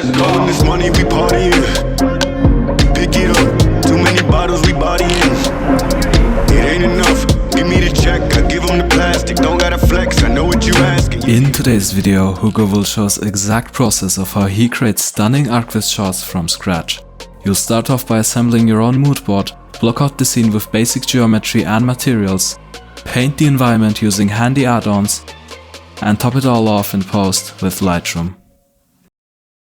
Let's go. When this money we partying. Pick it up. Too many bottles we bodying. It ain't enough. Give me the check. I give them the plastic. Don't gotta flex. I know what you asking. In today's video, Hugo will show us exact process of how he creates stunning Archviz shots from scratch. You'll start off by assembling your own mood board, block out the scene with basic geometry and materials, paint the environment using handy add-ons, and top it all off in post with Lightroom.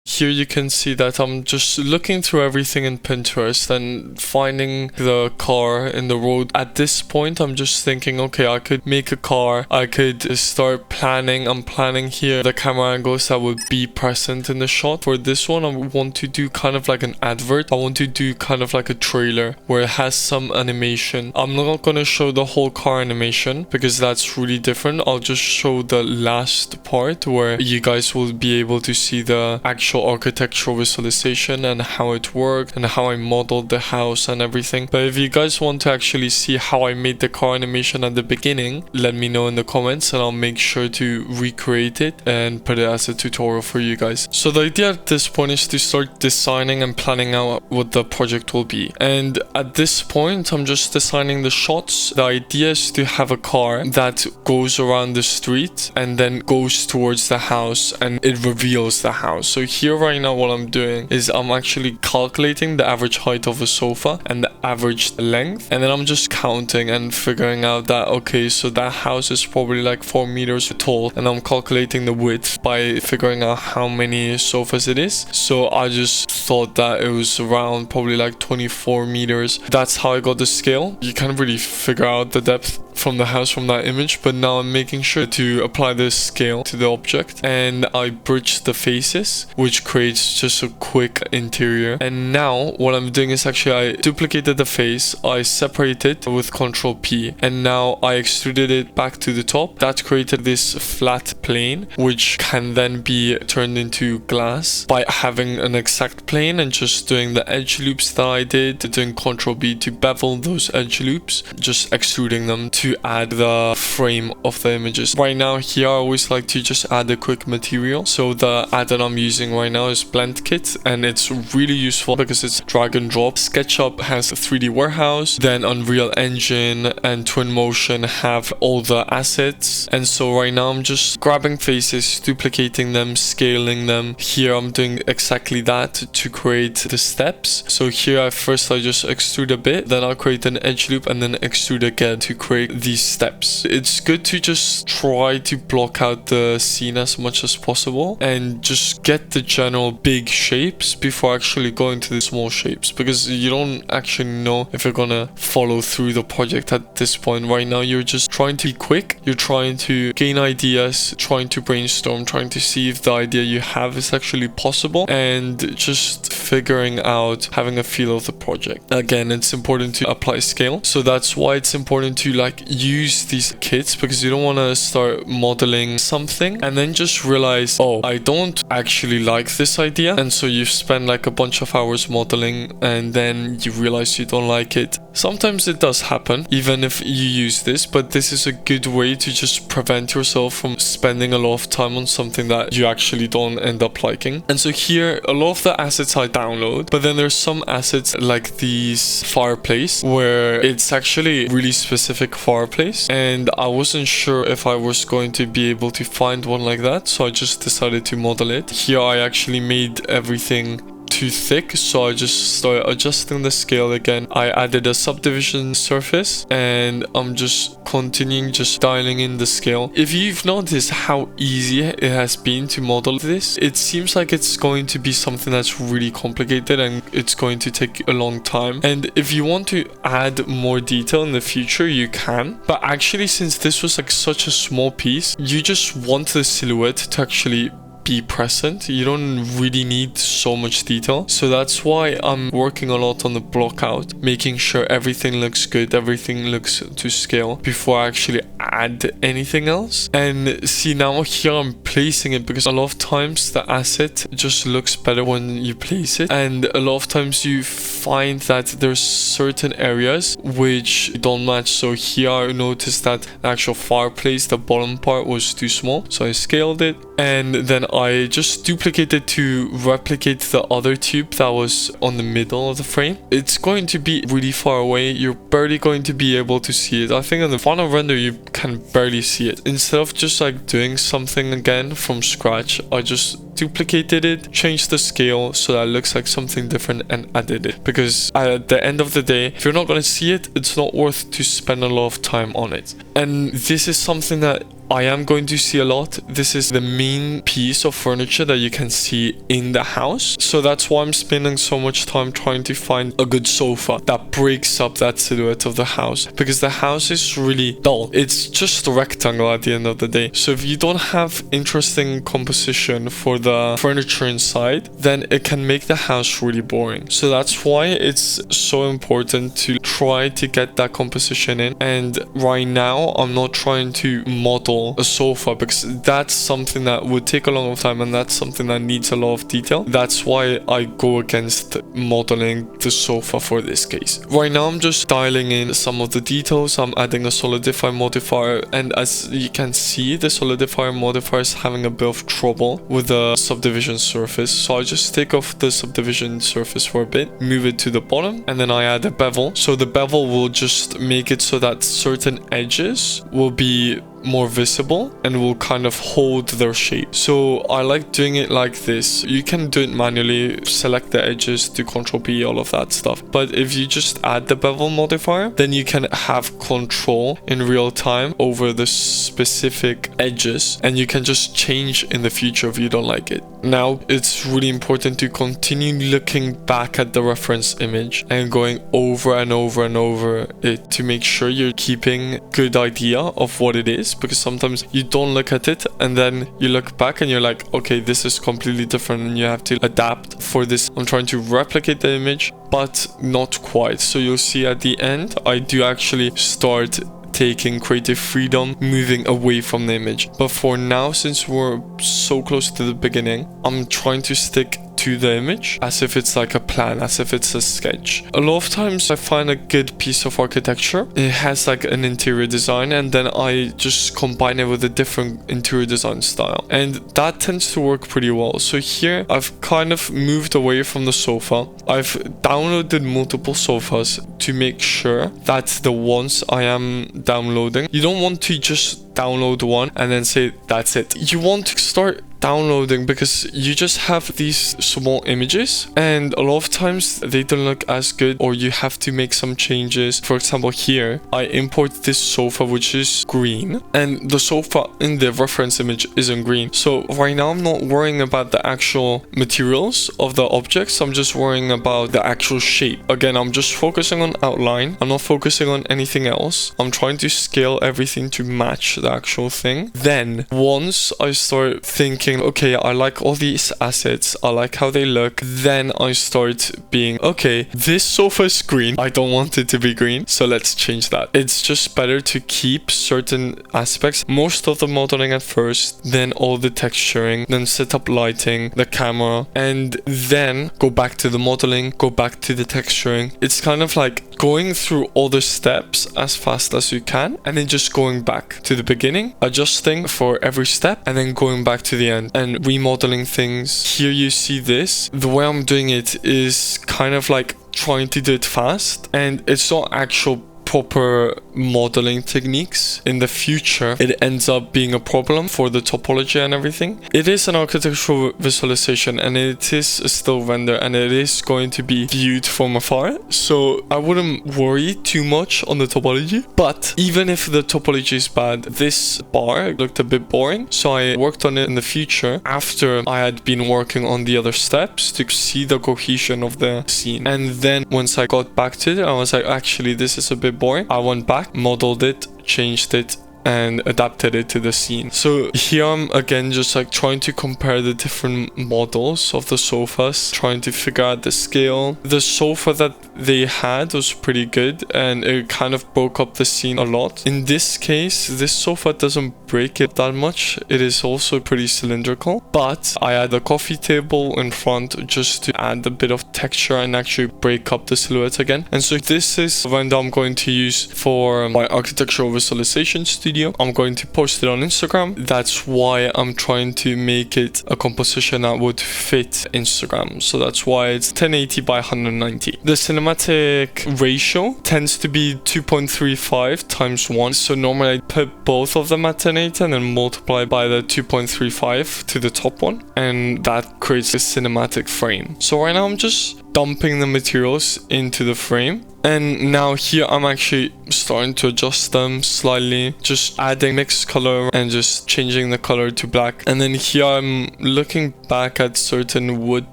Here you can see that I'm just looking through everything in Pinterest and finding the car in the road. At this point, I'm just thinking, okay, I could make a car. I could start planning. I'm planning here the camera angles that would be present in the shot. For this one, I want to do kind of like an advert. I want to do kind of like a trailer where it has some animation. I'm not going to show the whole car animation because that's really different. I'll just show the last part where you guys will be able to see the actual architectural visualization and how it worked and how I modeled the house and everything. But if you guys want to actually see how I made the car animation at the beginning, let me know in the comments and I'll make sure to recreate it and put it as a tutorial for you guys. So the idea at this point is to start designing and planning out what the project will be. And at this point, I'm just designing the shots. The idea is to have a car that goes around the street and then goes towards the house and it reveals the house. So here right now what I'm doing is I'm actually calculating the average height of a sofa and the average length, and then I'm just counting and figuring out that okay, so that house is probably like 4 meters tall, and I'm calculating the width by figuring out how many sofas it is. So I just thought that it was around probably like 24 meters. That's how I got the scale. You can't really figure out the depth from the house from that image, but now I'm making sure to apply this scale to the object, and I bridge the faces, which creates just a quick interior. And now what I'm doing is actually I duplicated the face, I separated it with Ctrl P, and now I extruded it back to the top. That created this flat plane which can then be turned into glass by having an exact plane and just doing the edge loops that I did, doing Ctrl B to bevel those edge loops, just extruding them to add the frame of the images. Right now here I always like to just add a quick material. So the add that I'm using right now is BlendKit, and it's really useful because it's drag and drop. SketchUp has a 3D warehouse, then Unreal Engine and Twinmotion have all the assets. And so right now I'm just grabbing faces, duplicating them, scaling them. Here I'm doing exactly that to create the steps. So here I just extrude a bit, then I'll create an edge loop and then extrude again to create these steps. It's good to just try to block out the scene as much as possible and just get the general big shapes before actually going to the small shapes, because you don't actually know if you're gonna follow through the project at this point. Right now you're just trying to be quick, you're trying to gain ideas, trying to brainstorm, trying to see if the idea you have is actually possible, and just figuring out, having a feel of the project. Again, it's important to apply scale, so that's why it's important to like use these kits, because you don't want to start modeling something and then just realize, oh, I don't actually like this idea, and so you spend like a bunch of hours modeling and then you realize you don't like it. Sometimes it does happen even if you use this, but this is a good way to just prevent yourself from spending a lot of time on something that you actually don't end up liking. And so here a lot of the assets I download, but then there's some assets like these fireplace where it's actually really specific fireplace, and I wasn't sure if I was going to be able to find one like that, so I just decided to model it. Here I actually made everything too thick, so I just started adjusting the scale again. I added a subdivision surface and I'm just continuing just dialing in the scale. If you've noticed how easy it has been to model this, it seems like it's going to be something that's really complicated and it's going to take a long time. And if you want to add more detail in the future, you can, but actually since this was like such a small piece, you just want the silhouette to actually be present. You don't really need so much detail, so that's why I'm working a lot on the block out, making sure everything looks good, everything looks to scale before I actually add anything else. And see, now here I'm placing it because a lot of times the asset just looks better when you place it, and a lot of times you find that there's certain areas which don't match. So here I noticed that the actual fireplace, the bottom part was too small, so I scaled it, and then I just duplicated to replicate the other tube that was on the middle of the frame. It's going to be really far away. You're barely going to be able to see it. I think in the final render you can barely see it. Instead of just like doing something again from scratch, I just duplicated it, changed the scale so that it looks like something different, and added it, because at the end of the day, if you're not going to see it, it's not worth to spend a lot of time on it. And this is something that I am going to see a lot. This is the main piece of furniture that you can see in the house. So that's why I'm spending so much time trying to find a good sofa that breaks up that silhouette of the house, because the house is really dull. It's just a rectangle at the end of the day. So if you don't have interesting composition for the furniture inside, then it can make the house really boring. So that's why it's so important to try to get that composition in. And right now I'm not trying to model a sofa, because that's something that would take a long time, and that's something that needs a lot of detail. That's why I go against modeling the sofa for this case. Right now I'm just dialing in some of the details. I'm adding a solidify modifier, and as you can see, the solidifier modifier is having a bit of trouble with the subdivision surface. So I just take off the subdivision surface for a bit, move it to the bottom, and then I add a bevel. So the bevel will just make it so that certain edges will be more visible and will kind of hold their shape. So I like doing it like this. You can do it manually, select the edges, do Ctrl P, all of that stuff. But if you just add the bevel modifier, then you can have control in real time over the specific edges, and you can just change in the future if you don't like it. Now, it's really important to continue looking back at the reference image and going over and over and over it to make sure you're keeping good idea of what it is, because sometimes you don't look at it and then you look back and you're like, okay, this is completely different, and you have to adapt. For this, I'm trying to replicate the image, but not quite. So you'll see at the end, I do actually start taking creative freedom, moving away from the image. But for now, since we're so close to the beginning, I'm trying to stick to the image as if it's like a plan, as if it's a sketch. A lot of times I find a good piece of architecture, it has like an interior design, and then I just combine it with a different interior design style, and that tends to work pretty well. So here I've kind of moved away from the sofa. I've downloaded multiple sofas to make sure that the ones I am downloading, you don't want to just download one and then say that's it. You want to start downloading, because you just have these small images and a lot of times they don't look as good, or you have to make some changes. For example, here I import this sofa which is green, and the sofa in the reference image isn't green. So right now I'm not worrying about the actual materials of the objects, I'm just worrying about the actual shape. Again, I'm just focusing on outline, I'm not focusing on anything else. I'm trying to scale everything to match the actual thing. Then once I start thinking, okay, I like all these assets, I like how they look, then I start being, okay, this sofa is green, I don't want it to be green, so let's change that. It's just better to keep certain aspects, most of the modeling at first, then all the texturing, then set up lighting, the camera, and then go back to the modeling, go back to the texturing. It's kind of like going through all the steps as fast as you can, and then just going back to the beginning, adjusting for every step, and then going back to the end and remodeling things. Here you see this. The way I'm doing it is kind of like trying to do it fast, and it's not actual proper modeling techniques. In the future, it ends up being a problem for the topology and everything. It is an architectural visualization, and it is a still render, and it is going to be viewed from afar, so I wouldn't worry too much on the topology. But even if the topology is bad, this bar looked a bit boring, so I worked on it in the future after I had been working on the other steps to see the cohesion of the scene. And then once I got back to it, I was like, actually this is a bit boring. I went back, modeled it, changed it, and adapted it to the scene. So here I'm again just like trying to compare the different models of the sofas, trying to figure out the scale. The sofa that they had was pretty good, and it kind of broke up the scene a lot. In this case, this sofa doesn't break it that much. It is also pretty cylindrical, but I had a coffee table in front just to add a bit of texture and actually break up the silhouette again. And so this is the render I'm going to use for my architectural visualization studio. video. I'm going to post it on Instagram. That's why I'm trying to make it a composition that would fit Instagram. So that's why it's 1080 by 190. The cinematic ratio tends to be 2.35 times 1. So normally I put both of them at 1080 and then multiply by the 2.35 to the top one, and that creates a cinematic frame. So right now I'm just dumping the materials into the frame, and now here I'm actually starting to adjust them slightly, just adding mixed color and just changing the color to black. And then here I'm looking back at certain wood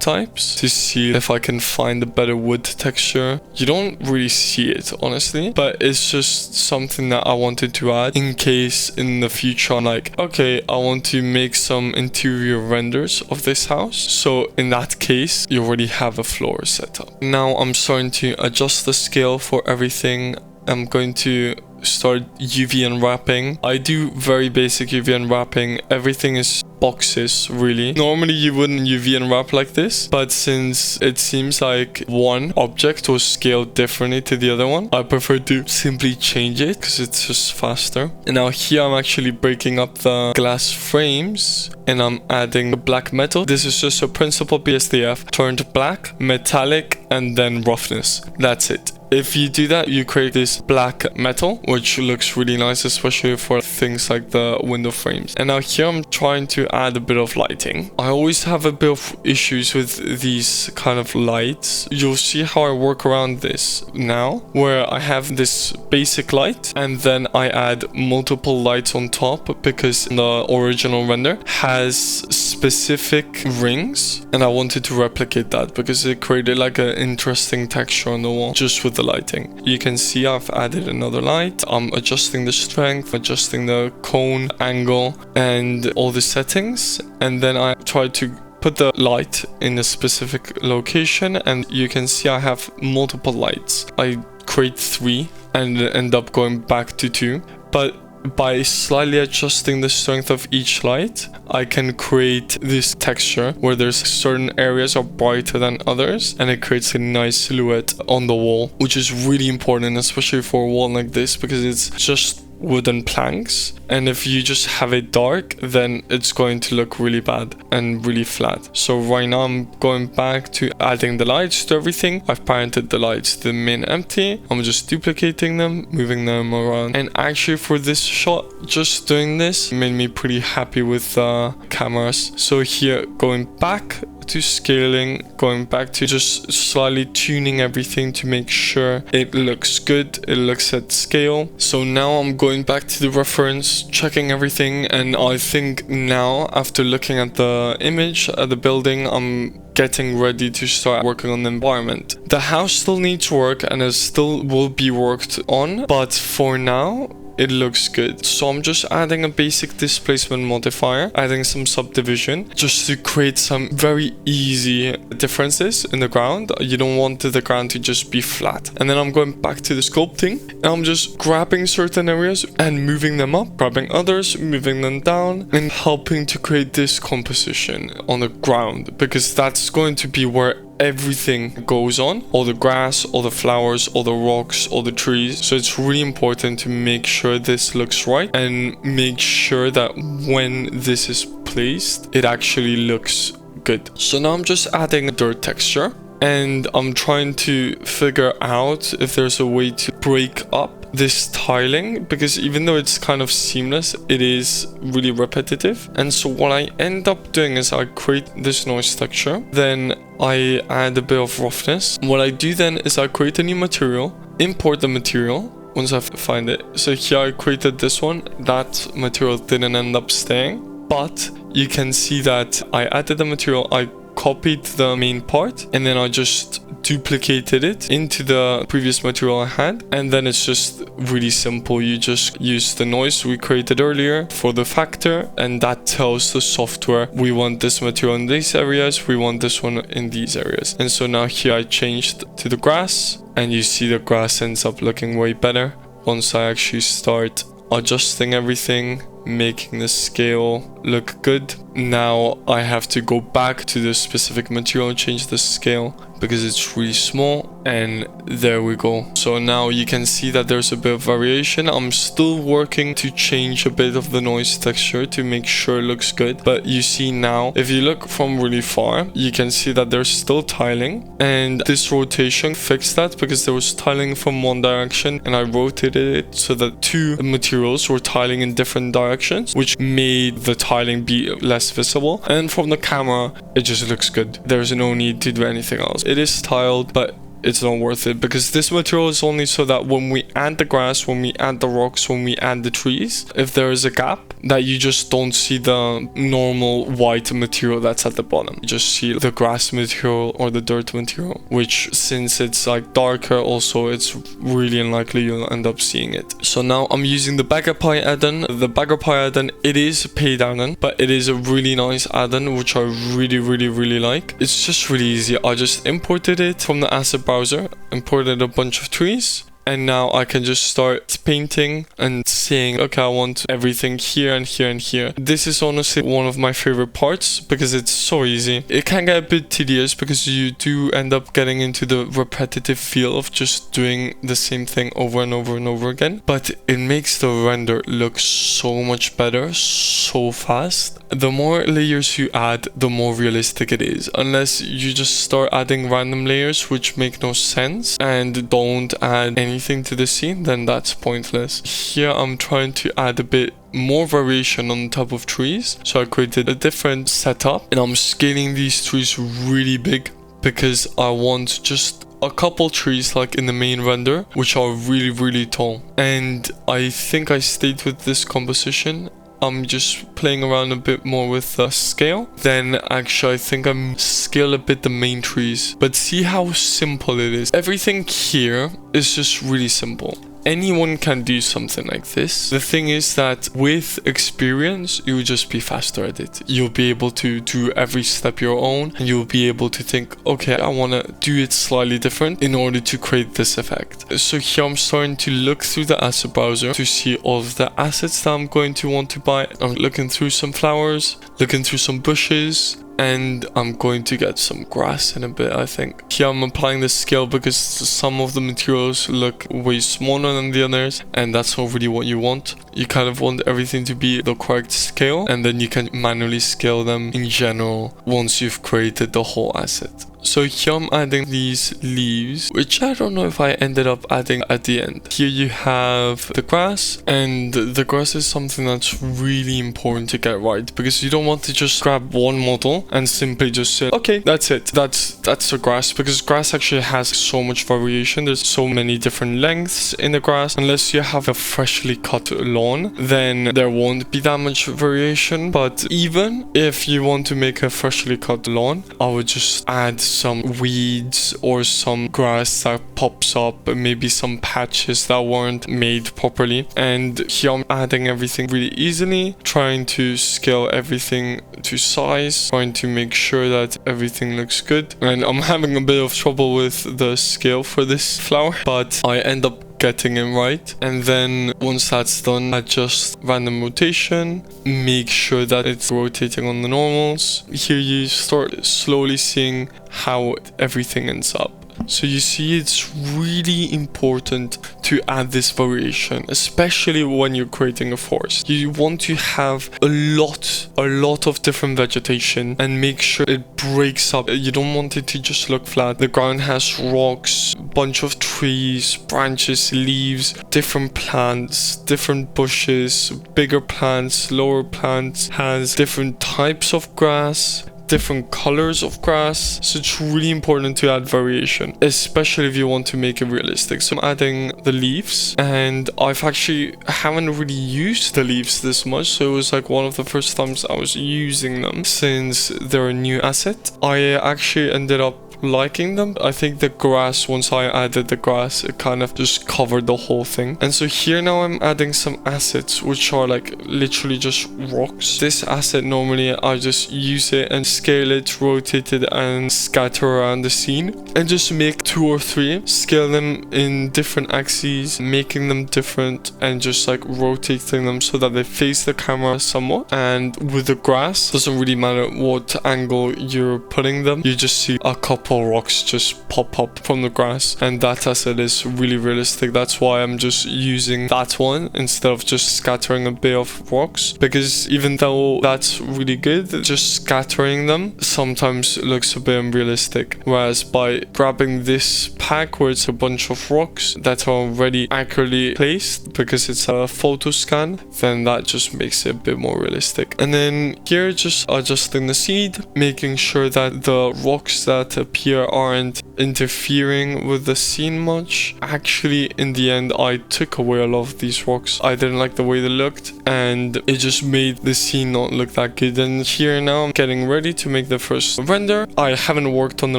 types to see if I can find a better wood texture. You don't really see it honestly, but it's just something that I wanted to add in case in the future I'm like, okay, I want to make some interior renders of this house. So in that case, you already have a floor set up. Now I'm starting to adjust the scale for everything. I'm going to start UV unwrapping. I do very basic UV unwrapping. Everything is boxes really. Normally you wouldn't UV unwrap like this, but since it seems like one object was scaled differently to the other one, I prefer to simply change it because it's just faster. And now here I'm actually breaking up the glass frames and I'm adding the black metal. This is just a principal BSDF turned black, metallic, and then roughness. That's it. If you do that, you create this black metal, which looks really nice, especially for things like the window frames. And now here I'm trying to add a bit of lighting. I always have a bit of issues with these kind of lights. You'll see how I work around this now, where I have this basic light and then I add multiple lights on top because the original render has specific rings, and I wanted to replicate that because it created like an interesting texture on the wall just with the lighting. You can see I've added another light. I'm adjusting the strength, adjusting the cone angle and all the settings, and then I try to put the light in a specific location, and you can see I have multiple lights. I create 3 and end up going back to 2, but by slightly adjusting the strength of each light, I can create this texture where there's certain areas are brighter than others, and it creates a nice silhouette on the wall, which is really important, especially for a wall like this, because it's just wooden planks, and if you just have it dark, then it's going to look really bad and really flat. So right now I'm going back to adding the lights to everything. I've parented the lights to the main empty. I'm just duplicating them, moving them around, and actually for this shot, just doing this made me pretty happy with the cameras. So here, going back to scaling, going back to just slightly tuning everything to make sure it looks good, it looks at scale. So now I'm going back to the reference, checking everything, and I think now after looking at the image at the building, I'm getting ready to start working on the environment. The house still needs work and it still will be worked on, but for now it looks good. So I'm just adding a basic displacement modifier, adding some subdivision just to create some very easy differences in the ground. You don't want the ground to just be flat. And then I'm going back to the sculpting and I'm just grabbing certain areas and moving them up, grabbing others, moving them down, and helping to create this composition on the ground, because that's going to be where everything goes on, all the grass, all the flowers, all the rocks, all the trees. So it's really important to make sure this looks right and make sure that when this is placed, it actually looks good. So now I'm just adding a dirt texture, and I'm trying to figure out if there's a way to break up this tiling, because even though it's kind of seamless, it is really repetitive. And so what I end up doing is I create this noise texture, then I add a bit of roughness. What I do then is I create a new material, import the material once I find it. So here I created this one. That material didn't end up staying, but you can see that I added the material, I copied the main part, and then I just duplicated it into the previous material I had, and then it's just really simple. You just use the noise we created earlier for the factor, and that tells the software we want this material in these areas, we want this one in these areas. And so now here I changed to the grass, and you see the grass ends up looking way better once I actually start adjusting everything, making the scale look good. Now I have to go back to the specific material and change the scale because it's really small, and there we go. So now you can see that there's a bit of variation. I'm still working to change a bit of the noise texture to make sure it looks good, but you see now, if you look from really far, you can see that there's still tiling, and this rotation fixed that because there was tiling from one direction, and I rotated it so that two materials were tiling in different directions, which made the tiling be less visible. And from the camera, it just looks good. There's no need to do anything else. It is tiled, but it's not worth it because this material is only so that when we add the grass, when we add the rocks, when we add the trees, if there is a gap, that you just don't see the normal white material that's at the bottom. You just see the grass material or the dirt material, which since it's like darker also, it's really unlikely you'll end up seeing it. So now I'm using the BaggerPie add-on. The BaggerPie add-on, it is a paid add-on, but it is a really nice add-on, which I really like. It's just really easy. I just imported it from the asset browser, imported a bunch of trees, and now I can just start painting and saying, okay, I want everything here and here and here. This is honestly one of my favorite parts because it's so easy. It can get a bit tedious because you do end up getting into the repetitive feel of just doing the same thing over and over and over again. But it makes the render look so much better, so fast. The more layers you add, the more realistic it is. Unless you just start adding random layers which make no sense and don't add anything to the scene, then that's pointless. Here I'm trying to add a bit more variation on top of trees, so I created a different setup, and I'm scaling these trees really big because I want just a couple trees like in the main render which are really tall. And I think I stayed with this composition. I'm just playing around a bit more with the scale. Then actually I think I'm scale a bit the main trees, but see how simple it is. Everything here is just really simple. Anyone can do something like this. The thing is that with experience, you'll just be faster at it. You'll be able to do every step your own, and you'll be able to think, okay, I want to do it slightly different in order to create this effect. So here I'm starting to look through the asset browser to see all of the assets that I'm going to want to buy. I'm looking through some flowers, looking through some bushes, and I'm going to get some grass in a bit, I think. Here I'm applying the scale because some of the materials look way smaller than the others, and that's not really what you want. You kind of want everything to be the correct scale, and then you can manually scale them in general once you've created the whole asset. So here I'm adding these leaves, which I don't know if I ended up adding at the end. Here you have the grass, and the grass is something that's really important to get right, because you don't want to just grab one model and simply just say, okay, that's it. That's the grass, because grass actually has so much variation. There's so many different lengths in the grass. Unless you have a freshly cut lawn, then there won't be that much variation. But even if you want to make a freshly cut lawn, I would just add some weeds or some grass that pops up, maybe some patches that weren't made properly. And here I'm adding everything really easily, trying to scale everything to size, trying to make sure that everything looks good. And I'm having a bit of trouble with the scale for this flower, but I end up getting it right. And then once that's done, adjust random rotation, make sure that it's rotating on the normals. Here you start slowly seeing how everything ends up. So you see, it's really important to add this variation, especially when you're creating a forest. You want to have a lot of different vegetation and make sure it breaks up. You don't want it to just look flat. The ground has rocks, bunch of trees, branches, leaves, different plants, different bushes, bigger plants, lower plants, has different types of grass, different colors of grass. So it's really important to add variation, especially if you want to make it realistic. So I'm adding the leaves, and I haven't really used the leaves this much, so it was like one of the first times I was using them since they're a new asset. I actually ended up liking them. I think the grass, once I added the grass, it kind of just covered the whole thing. And so here now I'm adding some assets, which are like literally just rocks. This asset, normally I just use it and scale it, rotate it, and scatter around the scene, and just make 2 or 3, scale them in different axes, making them different, and just like rotating them so that they face the camera somewhat. And with the grass, doesn't really matter what angle you're putting them, you just see a couple rocks just pop up from the grass, and that asset is really realistic. That's why I'm just using that one instead of just scattering a bit of rocks, because even though that's really good, just scattering them sometimes looks a bit unrealistic. Whereas by grabbing this pack where it's a bunch of rocks that are already accurately placed because it's a photo scan, then that just makes it a bit more realistic. And then here, just adjusting the seed, making sure that the rocks that appear aren't interfering with the scene much. Actually, in the end, I took away a lot of these rocks. I didn't like the way they looked, and it just made the scene not look that good. And here now I'm getting ready to make the first render. I haven't worked on the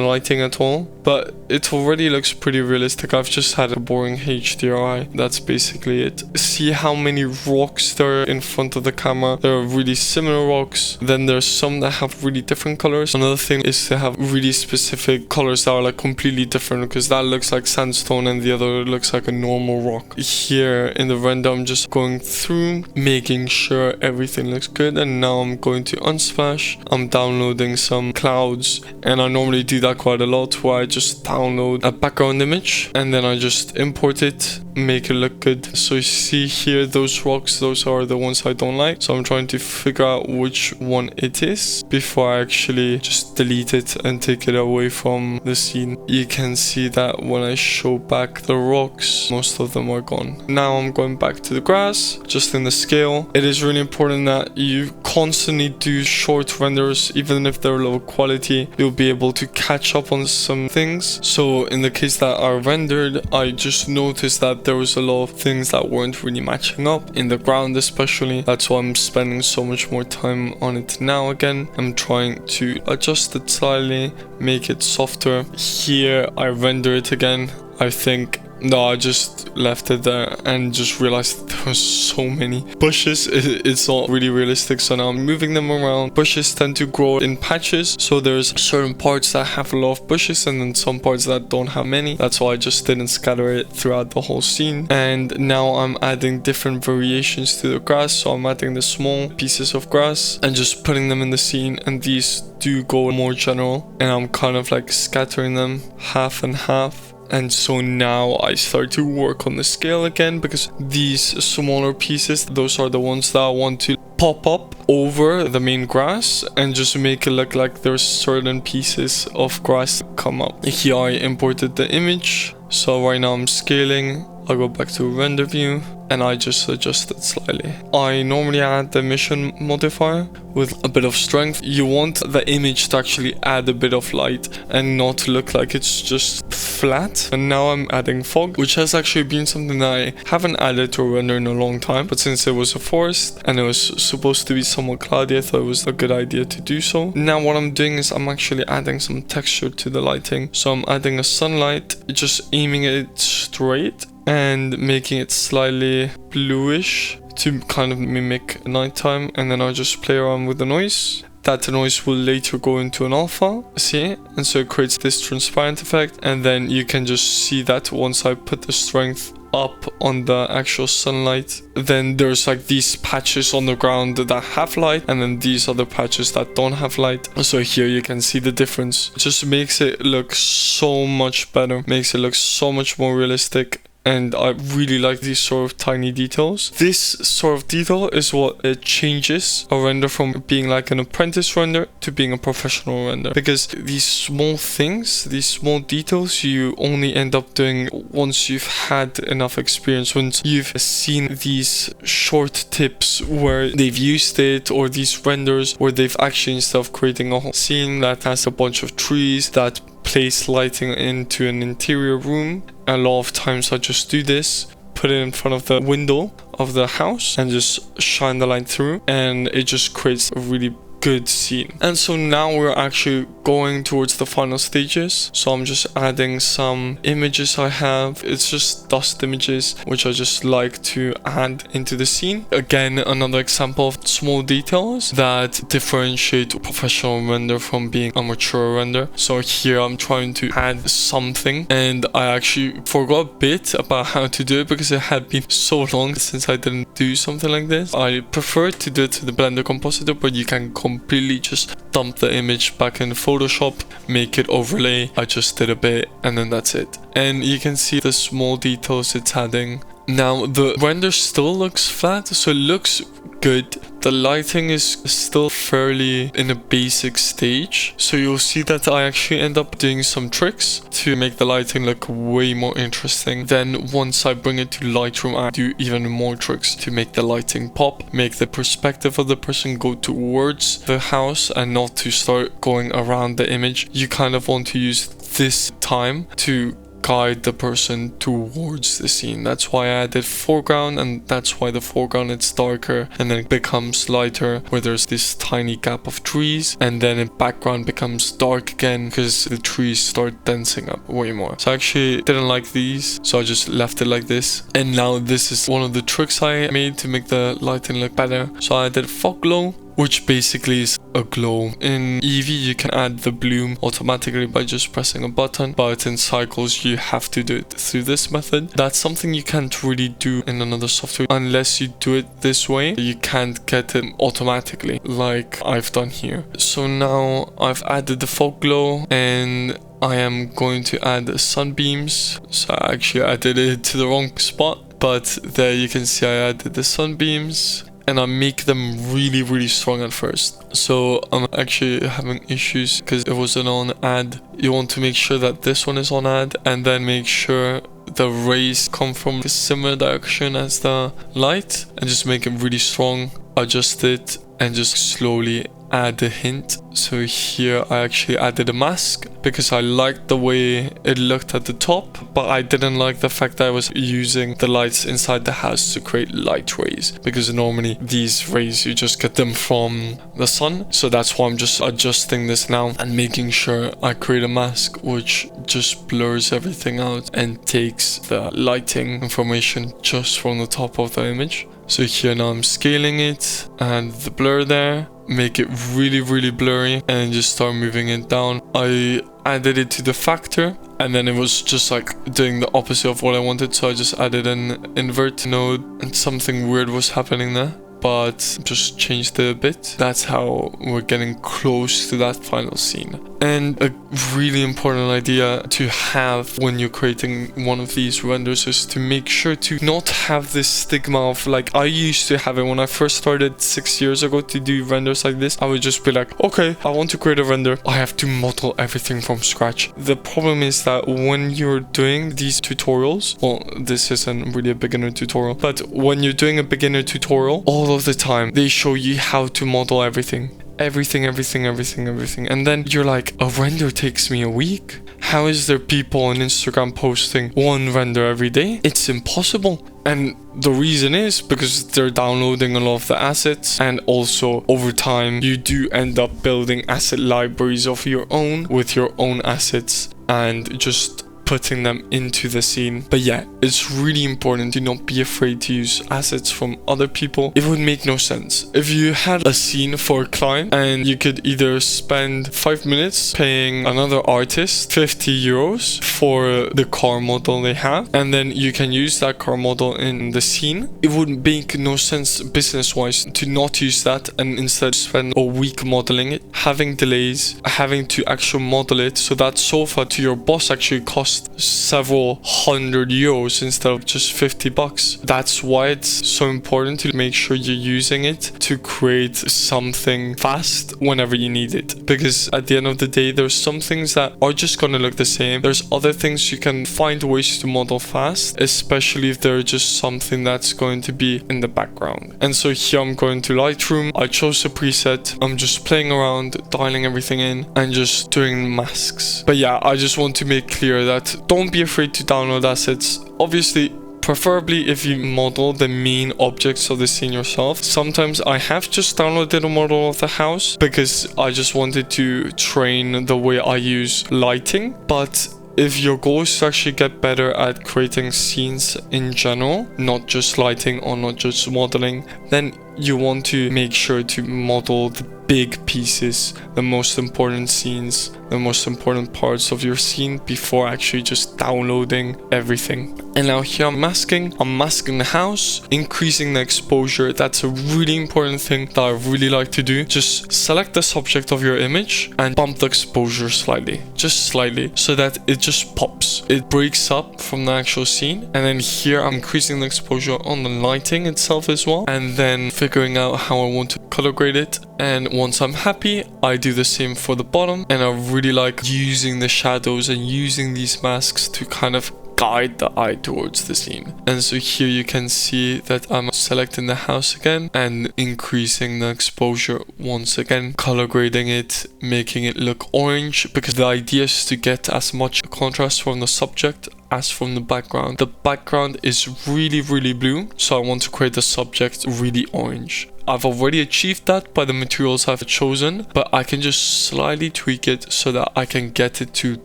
lighting at all, but it already looks pretty realistic. I've just had a boring HDRI. That's basically it. See how many rocks there are in front of the camera. There are really similar rocks. Then there's some that have really different colors. Another thing is to have really specific colors that are like completely different, because that looks like sandstone and the other looks like a normal rock. Here in the render, I'm just going through, making sure everything looks good. And now I'm going to Unsplash. I'm downloading some clouds, and I normally do that quite a lot, where I just download a background image and then I just import it, make it look good. So you see here, those rocks, those are the ones I don't like. So I'm trying to figure out which one it is before I actually just delete it and take it away from the scene. You can see that when I show back the rocks, most of them are gone. Now I'm going back to the grass, just in the scale. It is really important that you constantly do short renders, even if they're low quality. You'll be able to catch up on some things. So in the case that I rendered, I just noticed that there was a lot of things that weren't really matching up in the ground, especially. That's why I'm spending so much more time on it now. Again, I'm trying to adjust it slightly, make it softer. Here I render it again. I think no, I just left it there and just realized there was so many bushes. It's not really realistic, so now I'm moving them around. Bushes tend to grow in patches, so there's certain parts that have a lot of bushes and then some parts that don't have many. That's why I just didn't scatter it throughout the whole scene. And now I'm adding different variations to the grass, so I'm adding the small pieces of grass and just putting them in the scene, and these do go more general, and I'm kind of like scattering them half and half. And so now I start to work on the scale again, because these smaller pieces, those are the ones that I want to pop up over the main grass and just make it look like there's certain pieces of grass that come up. Here I imported the image, so right now I'm scaling. I'll go back to render view and I just adjust it slightly. I normally add the emission modifier with a bit of strength. You want the image to actually add a bit of light and not look like it's just flat. And now I'm adding fog, which has actually been something that I haven't added to a render in a long time, but since it was a forest and it was supposed to be somewhat cloudy, I thought it was a good idea to do so. Now what I'm doing is I'm actually adding some texture to the lighting. So I'm adding a sunlight, just aiming it straight and making it slightly bluish to kind of mimic nighttime, and then I'll just play around with the noise. That noise will later go into an alpha, see? And so it creates this transparent effect, and then you can just see that once I put the strength up on the actual sunlight, then there's like these patches on the ground that have light, and then these other patches that don't have light. So here you can see the difference. It just makes it look so much better, makes it look so much more realistic. And I really like these sort of tiny details. This sort of detail is what it changes a render from being like an apprentice render to being a professional render. Because these small things, these small details, you only end up doing once you've had enough experience, once you've seen these short tips where they've used it, or these renders where they've actually, instead of creating a whole scene that has a bunch of trees that place lighting into an interior room. A lot of times I just do this, put it in front of the window of the house and just shine the light through, and it just creates a really good scene. And so now we're actually going towards the final stages. So I'm just adding some images I have. It's just dust images which I just like to add into the scene. Again, another example of small details that differentiate professional render from being amateur render. So here I'm trying to add something, and I actually forgot a bit about how to do it because it had been so long since I didn't do something like this. I prefer to do it to the Blender Compositor, but you can completely just dump the image back in Photoshop, make it overlay, adjust it a bit, and then that's it. And you can see the small details it's adding. Now the render still looks flat, so it looks good. The lighting is still fairly in a basic stage, so you'll see that I actually end up doing some tricks to make the lighting look way more interesting. Then once I bring it to Lightroom, I do even more tricks to make the lighting pop, make the perspective of the person go towards the house and not to start going around the image. You kind of want to use this time to guide the person towards the scene. That's why I added foreground, and that's why the foreground is darker and then it becomes lighter where there's this tiny gap of trees, and then the background becomes dark again because the trees start dancing up way more. So I actually didn't like these, so I just left it like this. And now this is one of the tricks I made to make the lighting look better. So I did fog glow, which basically is a glow. In Eevee you can add the bloom automatically by just pressing a button, but in Cycles you have to do it through this method. That's something you can't really do in another software unless you do it this way. You can't get it automatically like I've done here. So now I've added the fog glow, and I am going to add sunbeams. So I actually added it to the wrong spot, but there you can see I added the sunbeams. And I make them really strong at first. So I'm actually having issues because it wasn't on add. You want to make sure that this one is on add, and then make sure the rays come from a similar direction as the light, and just make it really strong. Adjust it and just slowly add a hint. So here I actually added a mask because I liked the way it looked at the top, but I didn't like the fact that I was using the lights inside the house to create light rays, because normally these rays you just get them from the sun. So that's why I'm just adjusting this now and making sure I create a mask which just blurs everything out and takes the lighting information just from the top of the image. So here now I'm scaling it and the blur there, make it really blurry, and just start moving it down. I added it to the factor, and then it was just like doing the opposite of what I wanted, so I just added an invert node and something weird was happening there, but just changed it a bit. That's how we're getting close to that final scene. And a really important idea to have when you're creating one of these renders is to make sure to not have this stigma of, like I used to have it when I first started 6 years ago to do renders like this. I would just be like, okay, I want to create a render, I have to model everything from scratch. The problem is that when you're doing these tutorials, well, this isn't really a beginner tutorial, but when you're doing a beginner tutorial, all of the time they show you how to model everything, and then you're like, a render takes me a week? How is there people on Instagram posting one render every day? It's impossible. And the reason is because they're downloading a lot of the assets, and also over time you do end up building asset libraries of your own with your own assets and just putting them into the scene. But yeah, it's really important to not be afraid to use assets from other people. It would make no sense if you had a scene for a client and you could either spend 5 minutes paying another artist 50 euros for the car model they have, and then you can use that car model in the scene. It would make no sense business wise to not use that and instead spend a week modeling it, having delays, having to actually model it, so that sofa to your boss actually costs several hundred euros instead of just 50 bucks. That's why it's so important to make sure you're using it to create something fast whenever you need it, because at the end of the day there's some things that are just gonna look the same. There's other things you can find ways to model fast, especially if they're just something that's going to be in the background. And so here I'm going to Lightroom, I chose a preset, I'm just playing around, dialing everything in and just doing masks. But yeah, I just want to make clear that don't be afraid to download assets. Obviously, preferably if you model the main objects of the scene yourself. Sometimes I have just downloaded a model of the house because I just wanted to train the way I use lighting. But if your goal is to actually get better at creating scenes in general, not just lighting or not just modeling, then you want to make sure to model the big pieces, the most important scenes, the most important parts of your scene before actually just downloading everything. And now here I'm masking the house, increasing the exposure. That's a really important thing that I really like to do. Just select the subject of your image and bump the exposure slightly, just slightly, so that it just pops. It breaks up from the actual scene. And then here I'm increasing the exposure on the lighting itself as well, and then figuring out how I want to color grade it. And once I'm happy, I do the same for the bottom. And I really like using the shadows and using these masks to kind of guide the eye towards the scene. And so here you can see that I'm selecting the house again and increasing the exposure once again, color grading it, making it look orange, because the idea is to get as much contrast from the subject as from the background. The background is really blue, so I want to create the subject really orange. I've already achieved that by the materials I've chosen, but I can just slightly tweak it so that I can get it to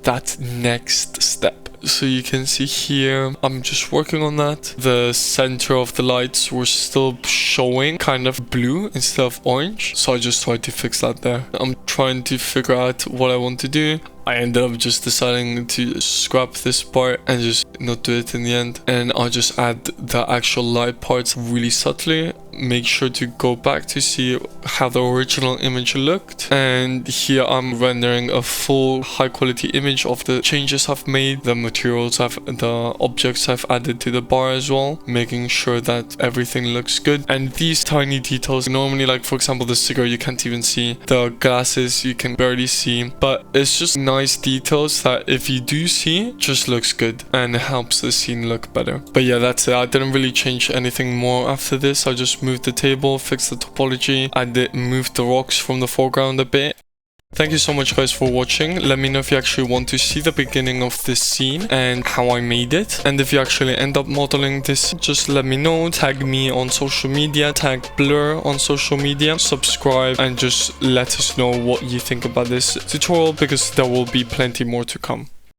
that next step. So you can see here, I'm just working on that. The center of the lights were still showing kind of blue instead of orange, so I just tried to fix that there. I'm trying to figure out what I want to do. I ended up just deciding to scrap this part and just not do it in the end. And I'll just add the actual light parts really subtly. Make sure to go back to see how the original image looked. And here I'm rendering a full high quality image of the changes I've made, the materials the objects I've added to the bar as well, making sure that everything looks good. And these tiny details, normally, like for example the cigarette, you can't even see. The glasses you can barely see, but it's just nice details that if you do see, just looks good and it helps the scene look better. But yeah, that's it. I didn't really change anything more after this. I just moved the table, fixed the topology, I moved the rocks from the foreground a bit. Thank you so much guys for watching. Let me know if you actually want to see the beginning of this scene and how I made it. And if you actually end up modeling this, just let me know. Tag me on social media, tag Blur on social media, subscribe, and just let us know what you think about this tutorial, because there will be plenty more to come.